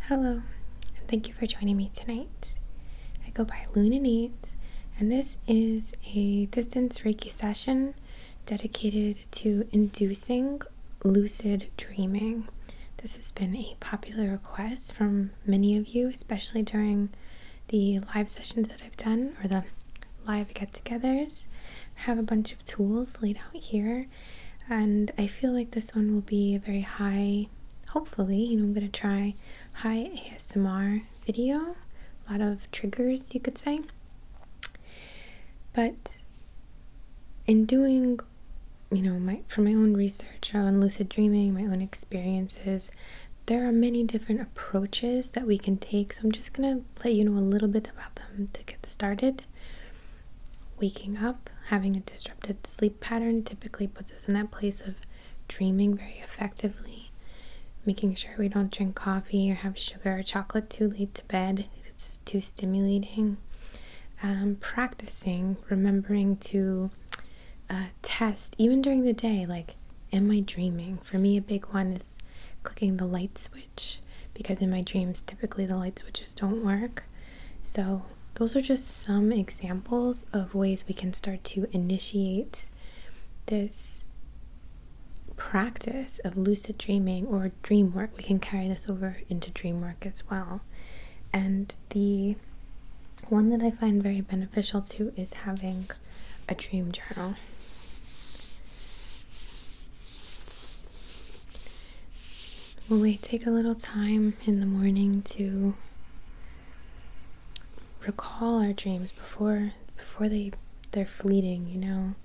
Hello, and thank you for joining me tonight. I go by Lune INNATE, and this is a distance Reiki session dedicated to inducing lucid dreaming. This has been a popular request from many of you, especially during the live sessions that I've done, or the live get-togethers. I have a bunch of tools laid out here, and I feel like this one will be a very high, hopefully, I'm going to try high ASMR video, a lot of triggers, you could say. But in doing, from my own research on lucid dreaming, my own experiences, there are many different approaches that we can take. So I'm just going to let you know a little bit about them to get started. Waking up, having a disrupted sleep pattern typically puts us in that place of dreaming very effectively. Making sure we don't drink coffee or have sugar or chocolate too late to bed. It's too stimulating. Practicing, remembering to test, even during the day, like, am I dreaming? For me, a big one is clicking the light switch, because in my dreams, typically the light switches don't work. So those are just some examples of ways we can start to initiate this practice of lucid dreaming or dream work. We can carry this over into dream work as well. And the one that I find very beneficial too is having a dream journal. When we take a little time in the morning to recall our dreams before they're fleeting,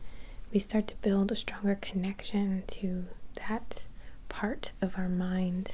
we start to build a stronger connection to that part of our mind.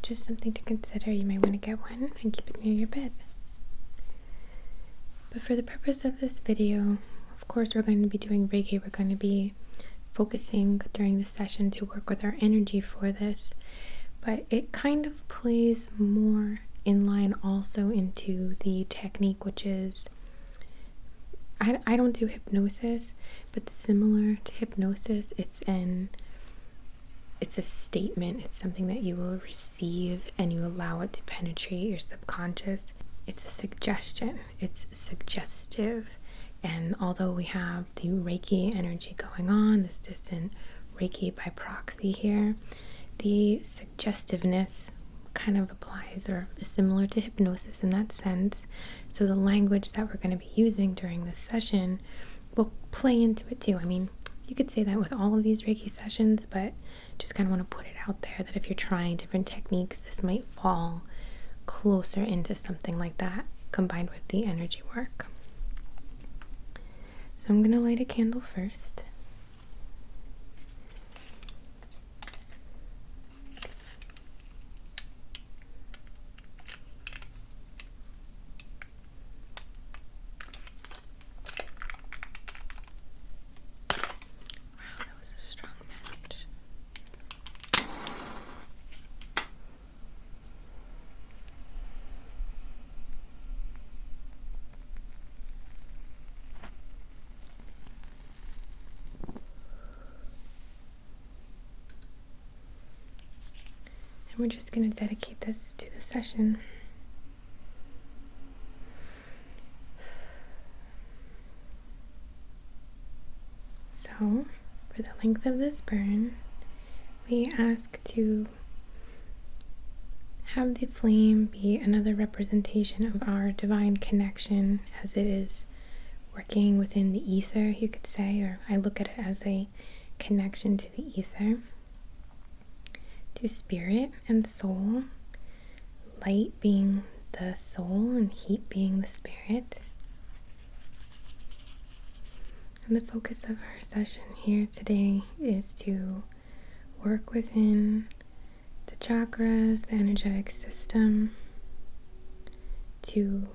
Just something to consider. You might want to get one and keep it near your bed. But for the purpose of this video, of course, we're going to be doing Reiki. We're going to be focusing during the session to work with our energy for this. But it kind of plays more in line also into the technique, which is, I don't do hypnosis, but similar to hypnosis, it's a statement. It's something that you will receive and you allow it to penetrate your subconscious. It's a suggestion. It's suggestive. And although we have the Reiki energy going on, this distant Reiki by proxy here, the suggestiveness kind of applies or is similar to hypnosis in that sense. So the language that we're going to be using during this session will play into it too. You could say that with all of these Reiki sessions, but just kind of want to put it out there that if you're trying different techniques, this might fall closer into something like that combined with the energy work. So I'm going to light a candle first. We're just going to dedicate this to the session. So, for the length of this burn, we ask to have the flame be another representation of our divine connection, as it is working within the ether, you could say, or I look at it as a connection to the ether. To spirit and soul, light being the soul and heat being the spirit. And the focus of our session here today is to work within the chakras, the energetic system, to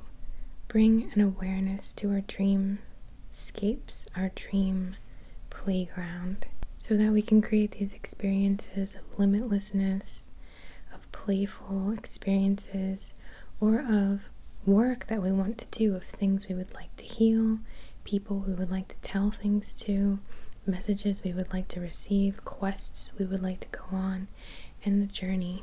bring an awareness to our dreamscapes, our dream playground, so that we can create these experiences of limitlessness, of playful experiences, or of work that we want to do, of things we would like to heal, people we would like to tell things to, messages we would like to receive, quests we would like to go on, and the journey.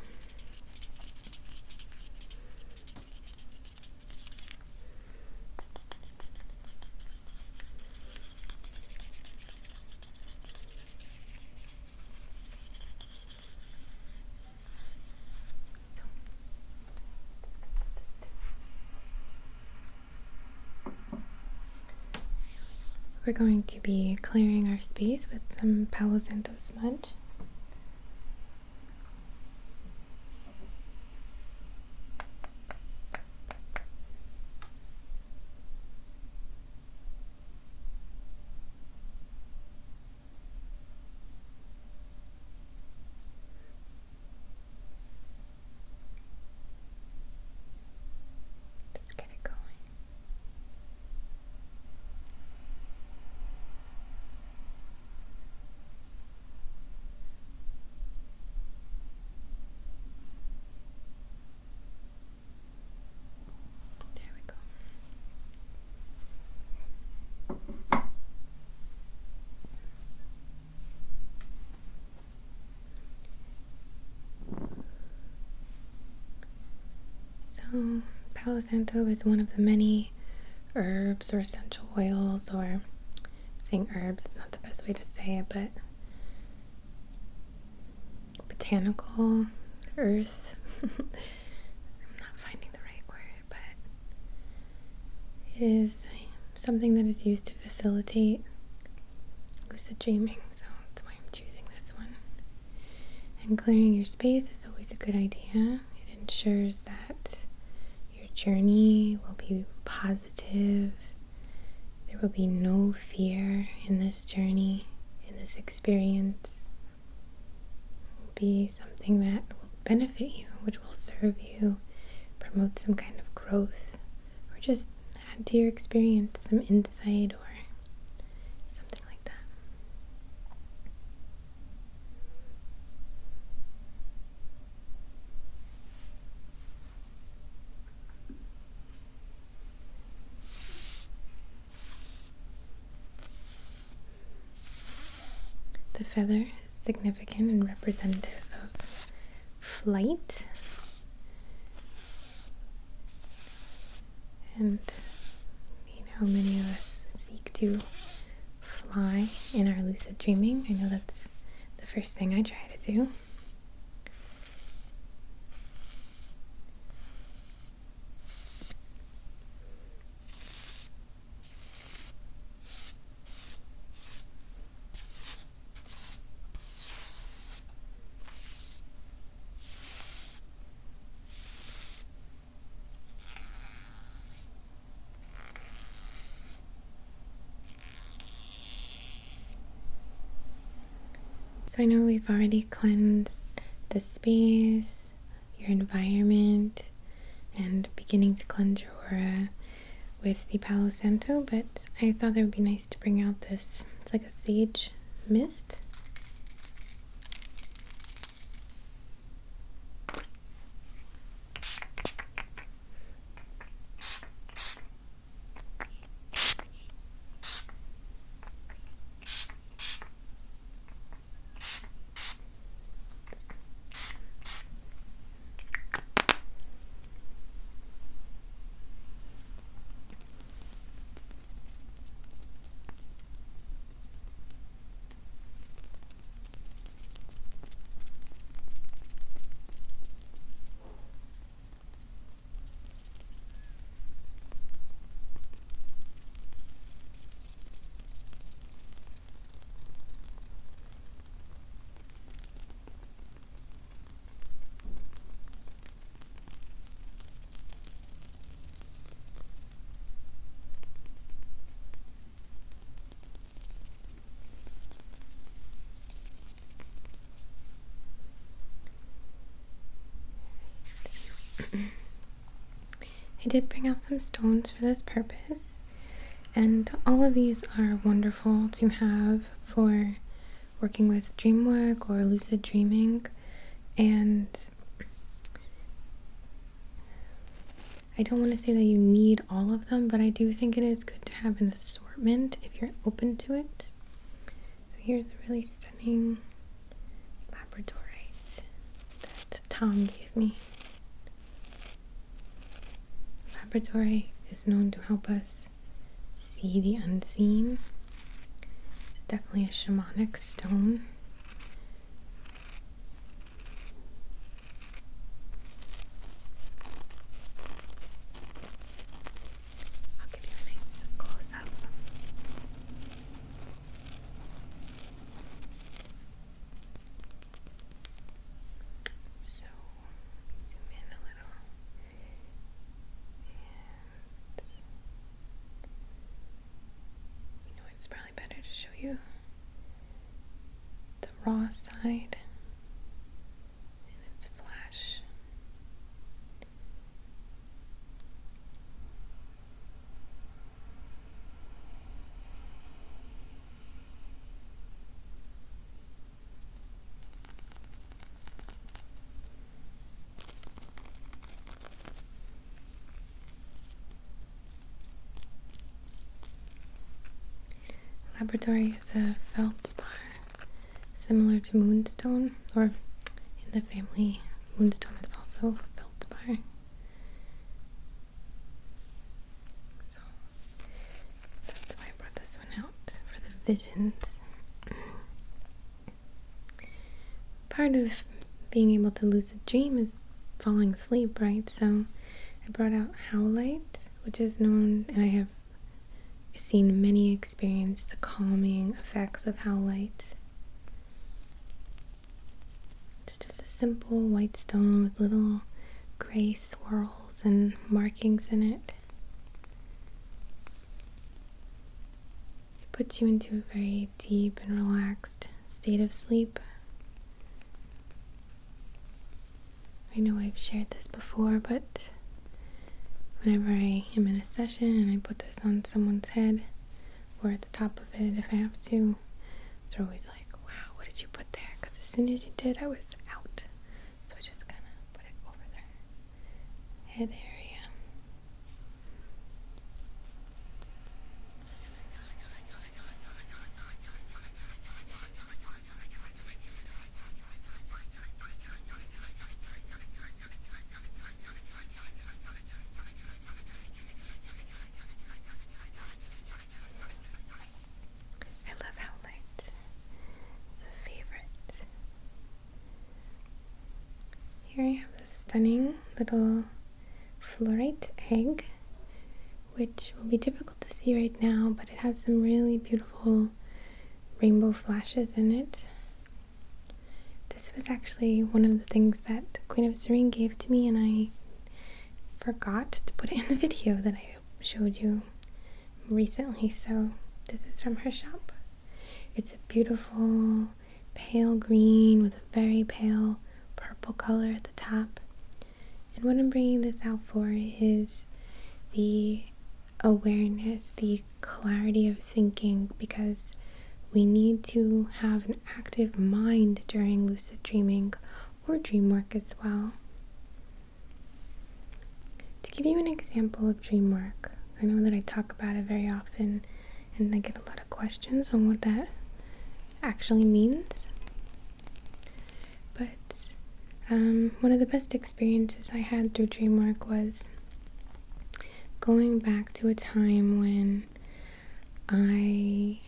We're going to be clearing our space with some Palo Santo smudge. Just get it going. Palo Santo is one of the many herbs or essential oils, or saying herbs is not the best way to say it, but botanical earth. I'm not finding the right word, but it is something that is used to facilitate lucid dreaming, so that's why I'm choosing this one. And clearing your space is always a good idea. It ensures that your journey will be positive. There will be no fear in this journey, in this experience. It will be something that will benefit you, which will serve you, promote some kind of growth, or just add to your experience some insight or something like that. The feather is significant and representative of flight. And many of us seek to fly in our lucid dreaming. I know that's the first thing I try to do. So I know we've already cleansed the space, your environment, and beginning to cleanse your aura with the Palo Santo, but I thought it would be nice to bring out this, it's like a sage mist. I did bring out some stones for this purpose, and all of these are wonderful to have for working with dream work or lucid dreaming. And I don't want to say that you need all of them, but I do think it is good to have an assortment if you're open to it. So here's a really stunning labradorite that Tom gave me. Labradorite is known to help us see the unseen. It's definitely a shamanic stone. I'll give you a nice close-up. So, zoom in a little. And you know, it's probably better to show you the raw side in its flash. Labradorite is a feldspar similar to moonstone, or in the family, moonstone is also feldspar. So that's why I brought this one out for the visions. Part of being able to lucid dream is falling asleep, right? So I brought out howlite, which is known, and I have seen many experience the calming effects of howlite. It's just a simple white stone with little gray swirls and markings in it. It puts you into a very deep and relaxed state of sleep. I know I've shared this before, but whenever I am in a session and I put this on someone's head or at the top of it if I have to, they're always like, wow, what did you put there? Because as soon as you did, I was out. So I just kind of put it over their head area. Here I have this stunning little fluorite egg, which will be difficult to see right now, but it has some really beautiful rainbow flashes in it. This was actually one of the things that Queen of Serene gave to me, and I forgot to put it in the video that I showed you recently, so this is from her shop. It's a beautiful pale green with a very pale purple color at the top. And what I'm bringing this out for is the awareness, the clarity of thinking, because we need to have an active mind during lucid dreaming or dream work as well. To give you an example of dream work, I know that I talk about it very often and I get a lot of questions on what that actually means. But one of the best experiences I had through dream work was going back to a time when I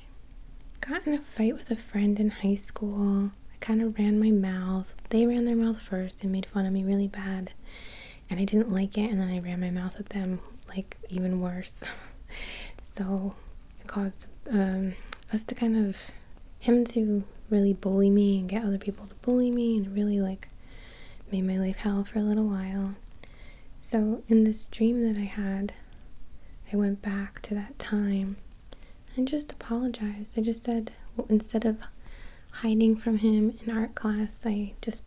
got in a fight with a friend in high school. I kind of ran my mouth. They ran their mouth first and made fun of me really bad. And I didn't like it, and then I ran my mouth at them, like, even worse. So it caused us to kind of, him to really bully me and get other people to bully me, and it really, like, made my life hell for a little while. So in this dream that I had, I went back to that time and just apologized. I just said, well, instead of hiding from him in art class, I just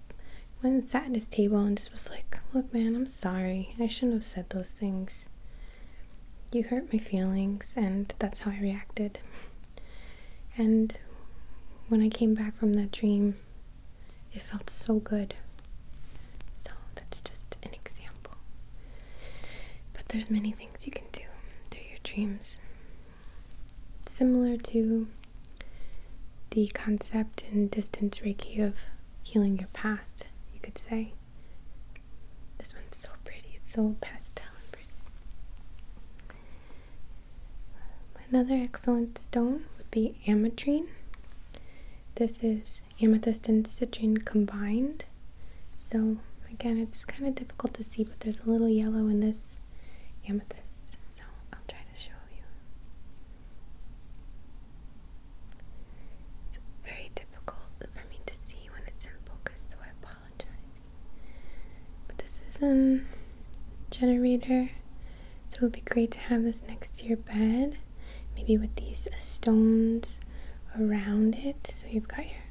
went and sat at his table and just was like, look man, I'm sorry. I shouldn't have said those things. You hurt my feelings, and that's how I reacted. And when I came back from that dream, it felt so good. So that's just an example. But there's many things you can do through your dreams. Similar to the concept in distance Reiki of healing your past, you could say. This one's so pretty. It's so pastel and pretty. Another excellent stone would be Ametrine. This is amethyst and citrine combined. So again, it's kind of difficult to see, but there's a little yellow in this amethyst. So I'll try to show you. It's very difficult for me to see when it's in focus, so I apologize. But this is a generator, so it would be great to have this next to your bed, maybe with these stones around it. So you've got your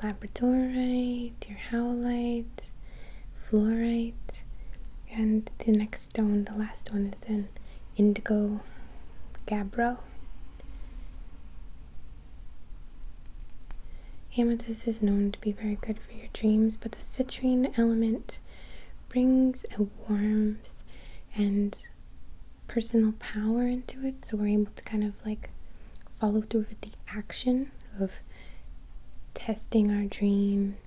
labradorite, your howlite, fluorite, and the next stone, the last one, is an Indigo Gabbro. Amethyst is known to be very good for your dreams, but the citrine element brings a warmth and personal power into it, so we're able to kind of like follow through with the action of testing our dream,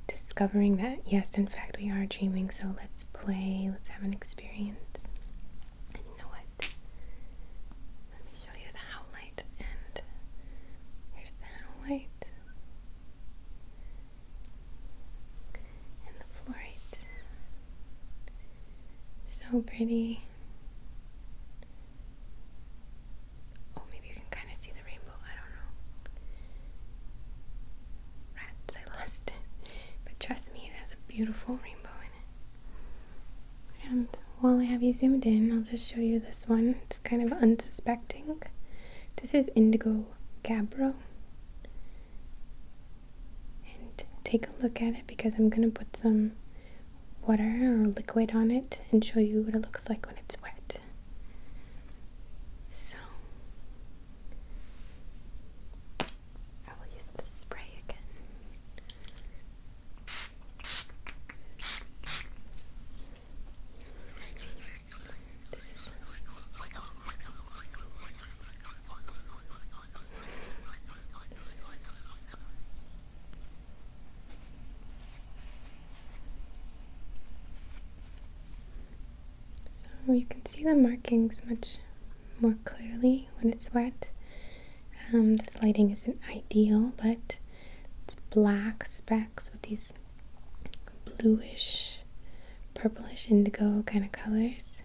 discovering that yes, in fact, we are dreaming. So let's play, let's have an experience. And you know what? Let me show you the howlite, and here's the howlite and the fluorite. So pretty. Trust me, it has a beautiful rainbow in it. And while I have you zoomed in, I'll just show you this one. It's kind of unsuspecting. This is Indigo Gabbro. And take a look at it, because I'm going to put some water or liquid on it and show you what it looks like when it's wet. So I will use the spray again. You can see the markings much more clearly when it's wet. This lighting isn't ideal, but it's black specks with these bluish, purplish, indigo kind of colors.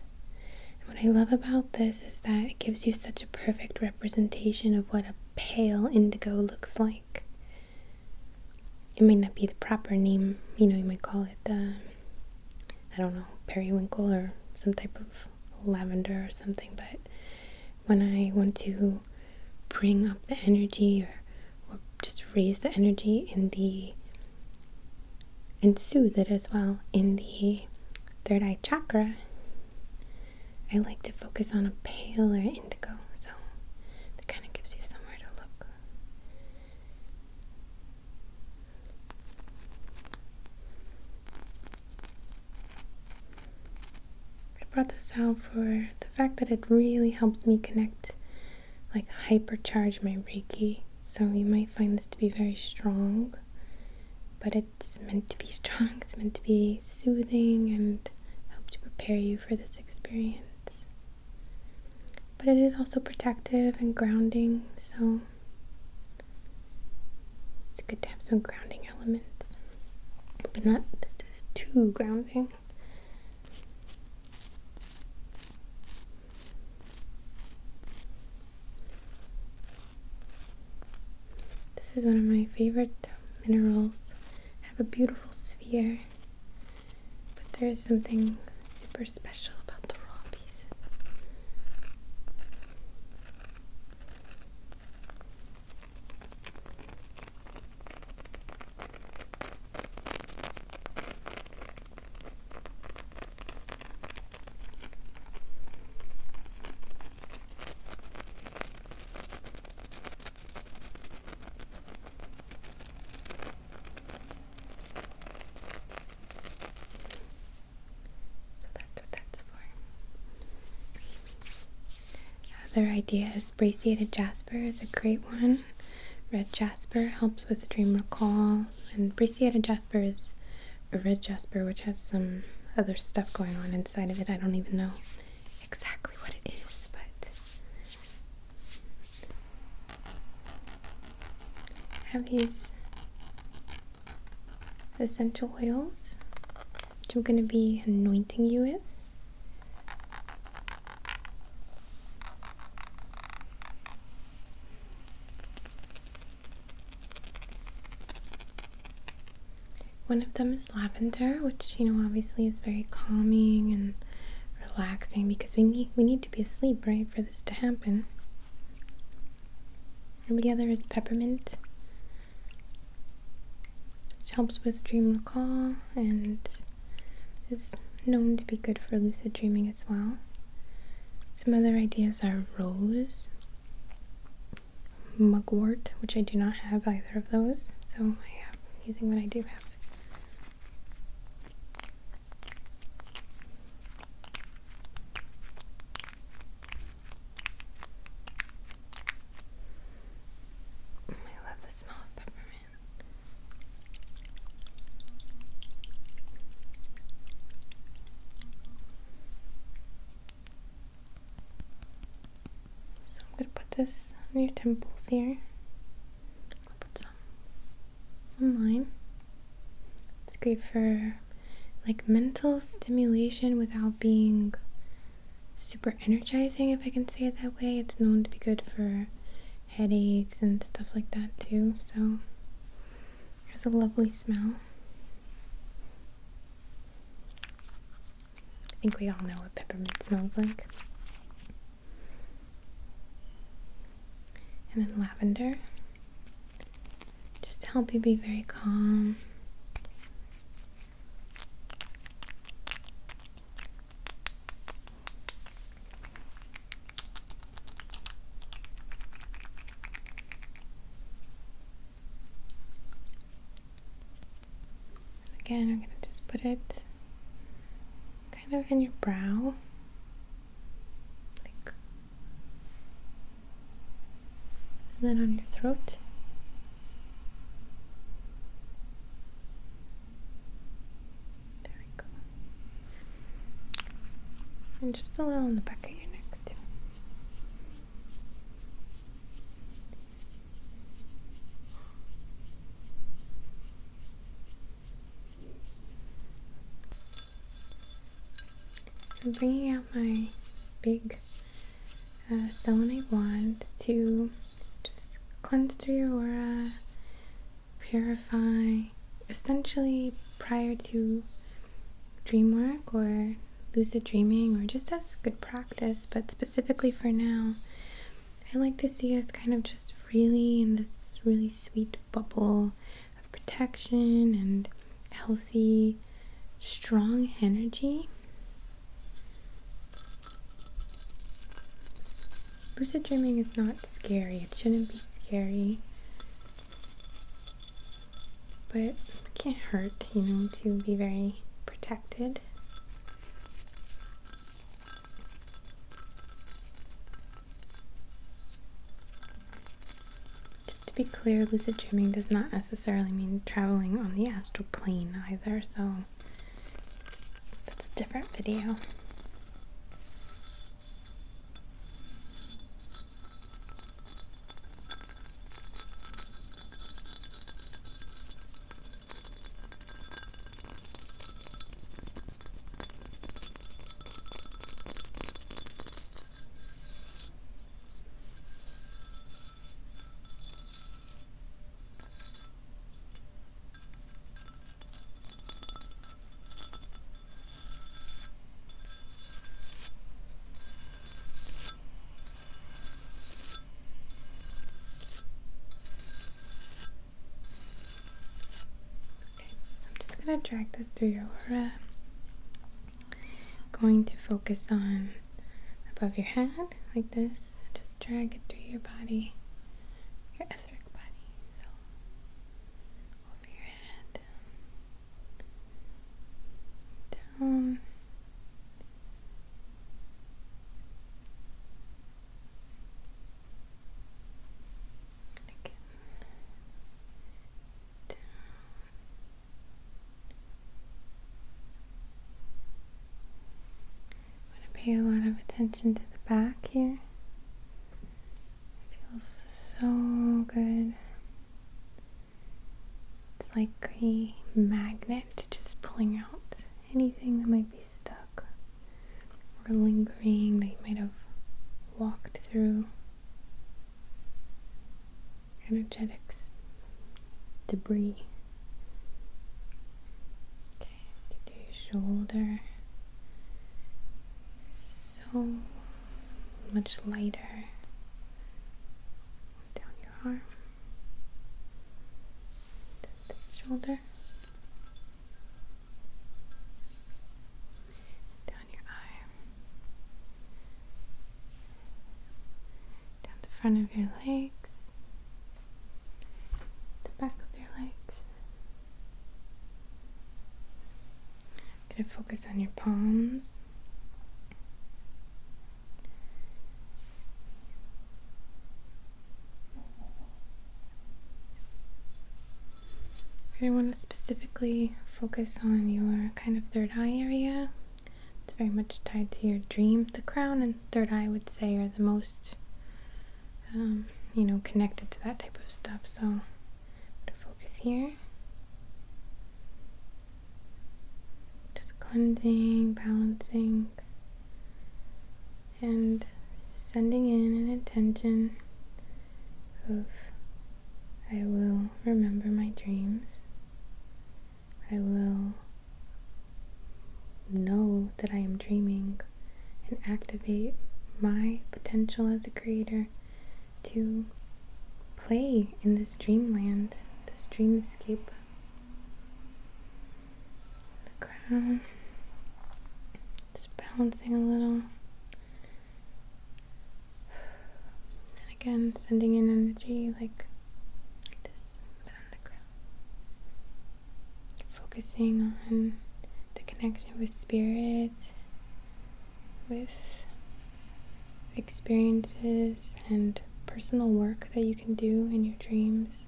And what I love about this is that it gives you such a perfect representation of what a pale indigo looks like. It may not be the proper name, you might call it, I don't know, periwinkle or some type of lavender or something, but when I want to bring up the energy or just raise the energy and soothe it as well in the third eye chakra, I like to focus on a paler indigo, so that kind of gives you somewhere to look. I brought this out for the fact that it really helps me connect, like hypercharge my Reiki. So you might find this to be very strong, but it's meant to be strong. It's meant to be soothing and help to prepare you for this experience. But it is also protective and grounding, so it's good to have some grounding elements, but not too grounding. This is one of my favorite minerals. I have a beautiful sphere, but there is something super special about the raw pieces. other ideas. Brachiated jasper is a great one. Red jasper helps with dream recall, and brachiated jasper is a red jasper which has some other stuff going on inside of it. I don't even know exactly what it is, but I have these essential oils which I'm going to be anointing you with. One of them is lavender, which, obviously is very calming and relaxing because we need to be asleep, right, for this to happen. And the other is peppermint, which helps with dream recall and is known to be good for lucid dreaming as well. Some other ideas are rose, mugwort, which I do not have either of those, so I am using what I do have. This on your temples here. I'll put some on mine. It's great for like mental stimulation without being super energizing, if I can say it that way. It's known to be good for headaches and stuff like that too. So there's a lovely smell. I think we all know what peppermint smells like. And then lavender, just to help you be very calm. And again, I'm going to just put it kind of in your brow. And then on your throat. There we go. And just a little on the back of your neck too. So I'm bringing out my big selenite wand to just cleanse through your aura, purify, essentially prior to dream work or lucid dreaming or just as good practice, but specifically for now, I like to see us kind of just really in this really sweet bubble of protection and healthy, strong energy. Lucid dreaming is not scary. It shouldn't be scary. But it can't hurt, to be very protected. Just to be clear, lucid dreaming does not necessarily mean traveling on the astral plane either, so that's a different video. I'm going to drag this through your aura. Going to focus on above your head like this. Just drag it through your body, your etheric body. So over your head, down, attention to the back here. It feels so good. It's like a magnet just pulling out anything that might be stuck or lingering that you might have walked through. Energetics, debris. Okay, do your shoulder. So much lighter. Down your arm. This shoulder. Down your arm. Down the front of your legs. The back of your legs. Gonna focus on your palms. I want to specifically focus on your kind of third eye area. It's very much tied to your dream. The crown and third eye, I would say, are the most, connected to that type of stuff. So I'm going to focus here. Just cleansing, balancing, and sending in an intention of I will remember my dreams. I will know that I am dreaming and activate my potential as a creator to play in this dreamland, this dreamscape. The crown, just balancing a little. And again, sending in energy like this, but on the crown. Focusing on the connection with spirit, with experiences and personal work that you can do in your dreams,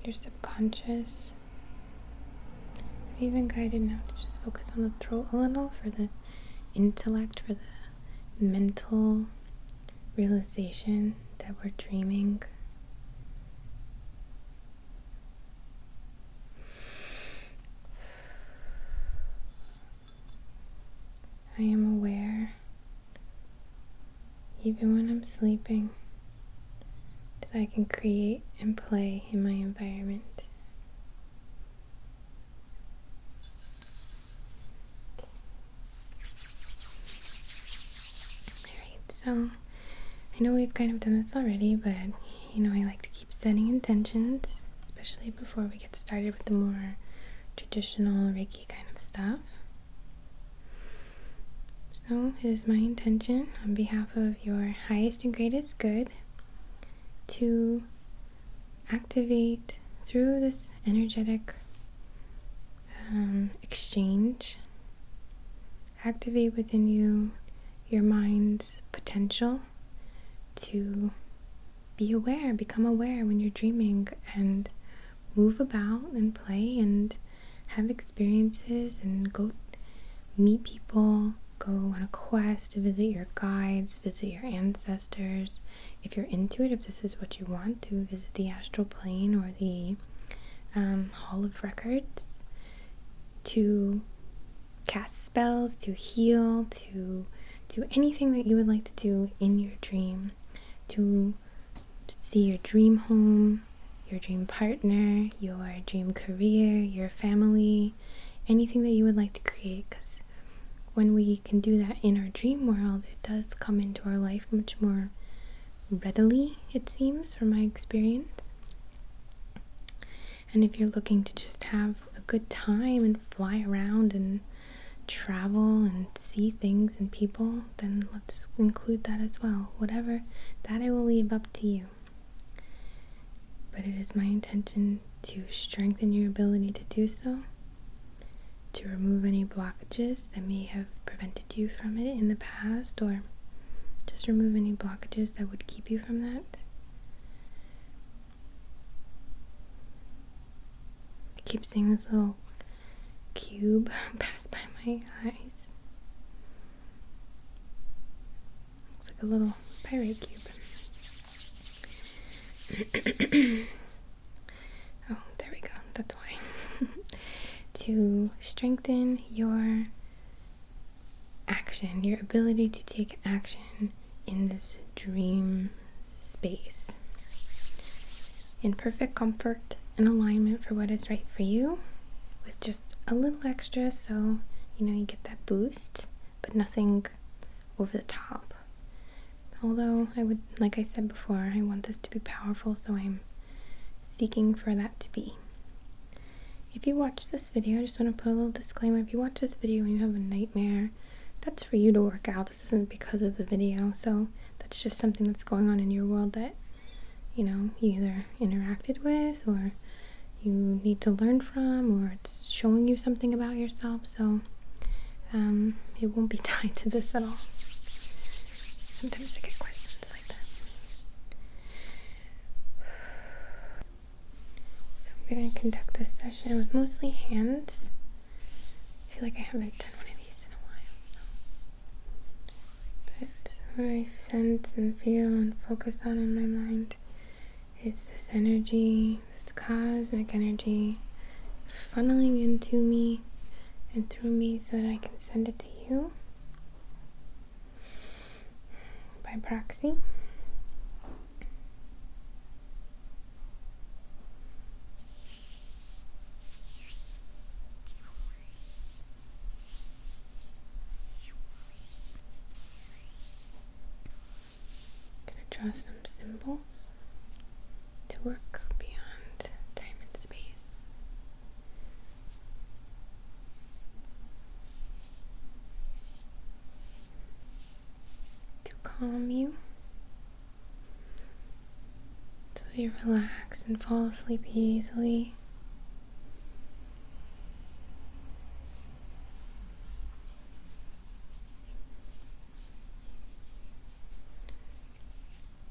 your subconscious. I'm even guided now to just focus on the throat a little for the intellect, for the mental realization that we're dreaming. I am aware, even when I'm sleeping, that I can create and play in my environment. Alright, so I know we've kind of done this already, but I like to keep setting intentions, especially before we get started with the more traditional Reiki kind of stuff. So it is my intention on behalf of your highest and greatest good to activate through this energetic exchange, activate within you your mind's potential to be aware, become aware when you're dreaming, and move about and play and have experiences and go meet people. Go on a quest to visit your guides, visit your ancestors. If you're into it, if this is what you want, to visit the astral plane or the Hall of Records, to cast spells, to heal, to do anything that you would like to do in your dream, to see your dream home, your dream partner, your dream career, your family, anything that you would like to create, because when we can do that in our dream world, it does come into our life much more readily, it seems, from my experience. And if you're looking to just have a good time and fly around and travel and see things and people, then let's include that as well. Whatever, that I will leave up to you. But it is my intention to strengthen your ability to do so, to remove any blockages that may have prevented you from it in the past, or just remove any blockages that would keep you from that. I keep seeing this little cube pass by my eyes. a little pirate cube. Oh, there we go. That's why. To strengthen your action, your ability to take action in this dream space. In perfect comfort and alignment for what is right for you, with just a little extra so you get that boost, but nothing over the top. Although like I said before, I want this to be powerful, so I'm seeking for that to be. If you watch this video, I just want to put a little disclaimer. If you watch this video and you have a nightmare, that's for you to work out. This isn't because of the video, so that's just something that's going on in your world that you either interacted with, or you need to learn from, or it's showing you something about yourself. So it won't be tied to this at all. Sometimes I get questions like that. So we're going to conduct this session with mostly hands. I feel like I haven't done one of these in a while. But what I sense and feel and focus on in my mind is this energy, this cosmic energy, funneling into me and through me so that I can send it to you by proxy. I'm going to draw some symbols to work beyond time and space. To calm you, so that you relax and fall asleep easily.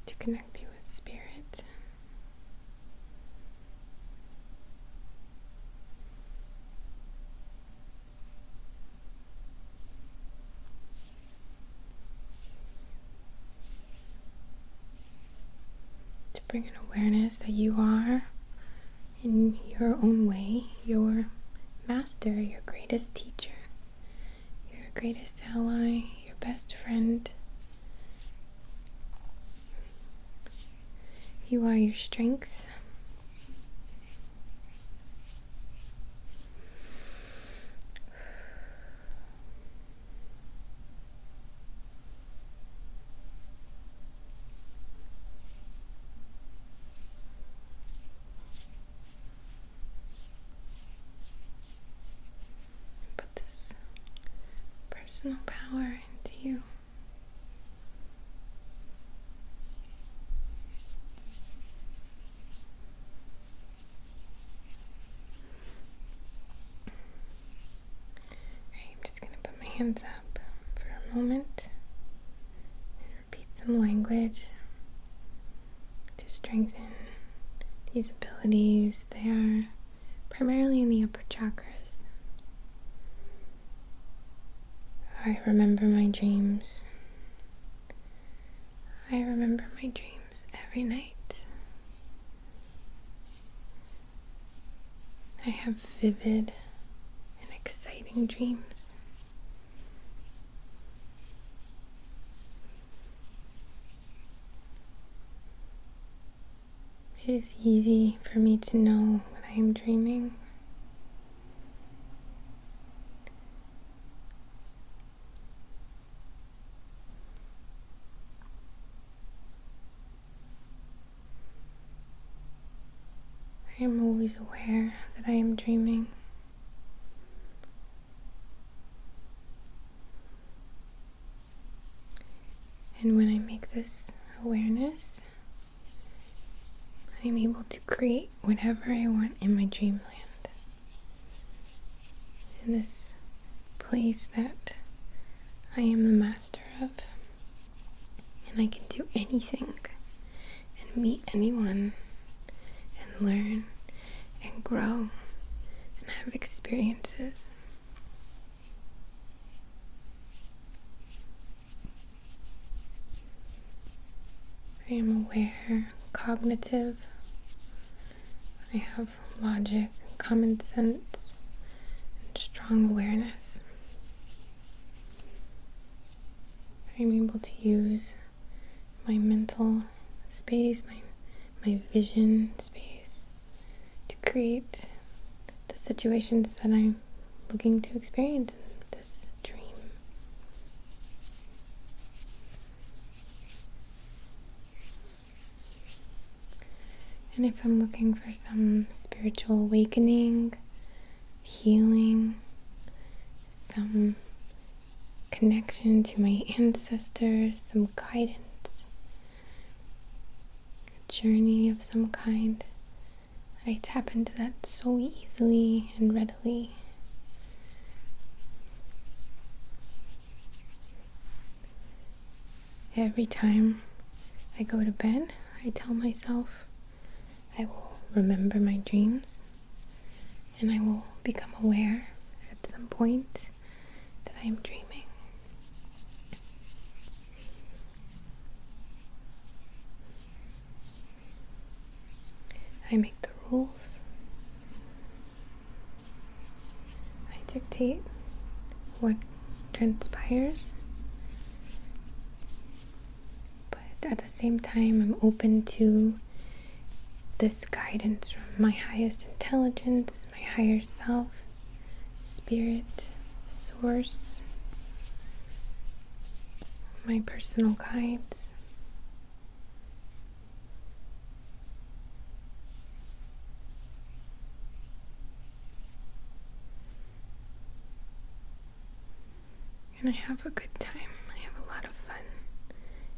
To connect you with spirit. Bring an awareness that you are, in your own way, your master, your greatest teacher, your greatest ally, your best friend. You are your strength. Personal power into you. Alright, I'm just going to put my hands up for a moment and repeat some language to strengthen these abilities. They are primarily in the upper chakras. I remember my dreams. I remember my dreams every night. I have vivid and exciting dreams. It is easy for me to know when I am dreaming. I am always aware that I am dreaming. And when I make this awareness, I am able to create whatever I want in my dreamland. In this place that I am the master of. And I can do anything and meet anyone and learn and grow and have experiences. I am aware, cognitive. I have logic, common sense, and strong awareness. I'm able to use my mental space, my vision space, to create the situations that I'm looking to experience in this dream. And if I'm looking for some spiritual awakening, healing, some connection to my ancestors, some guidance, a journey of some kind, I tap into that so easily and readily. Every time I go to bed, I tell myself I will remember my dreams, and I will become aware at some point that I am dreaming. I make the rules. I dictate what transpires. But at the same time, I'm open to this guidance from my highest intelligence, my higher self, spirit, source, my personal guides. And I have a good time. I have a lot of fun.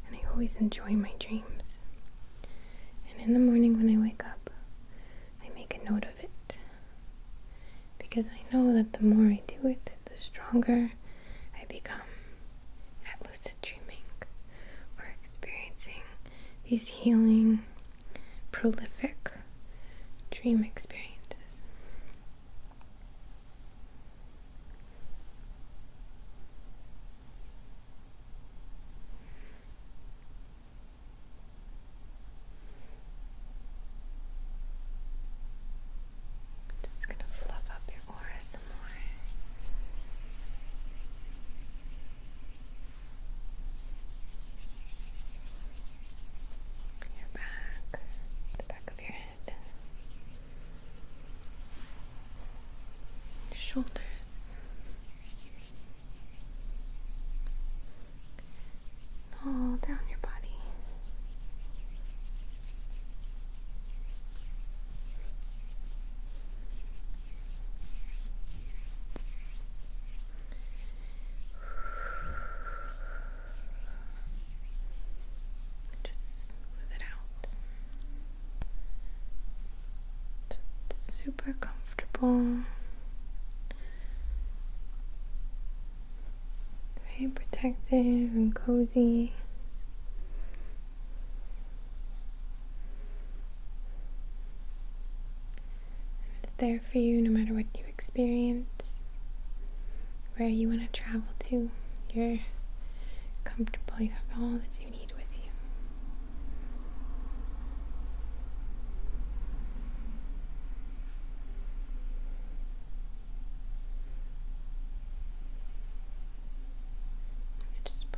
And I always enjoy my dreams. And in the morning when I wake up, I make a note of it. Because I know that the more I do it, the stronger I become at lucid dreaming, or experiencing these healing, prolific dream experiences. Shoulders, all down your body. Just smooth it out. It's super comfortable. Very protective and cozy. And it's there for you no matter what you experience, where you want to travel to. You're comfortable, you have all that you need with you.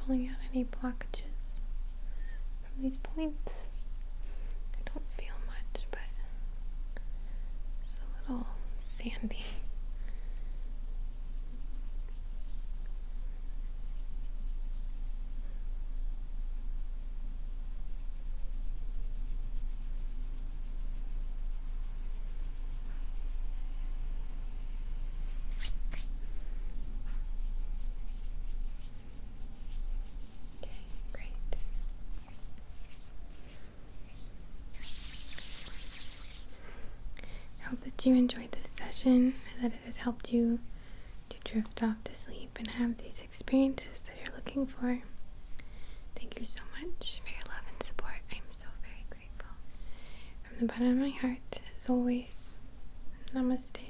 Pulling out any blockages from these points. I don't feel much, but it's a little sandy. I hope that you enjoyed this session, that it has helped you to drift off to sleep and have these experiences that you're looking for. Thank you so much for your love and support. I'm so very grateful. From the bottom of my heart, as always, namaste.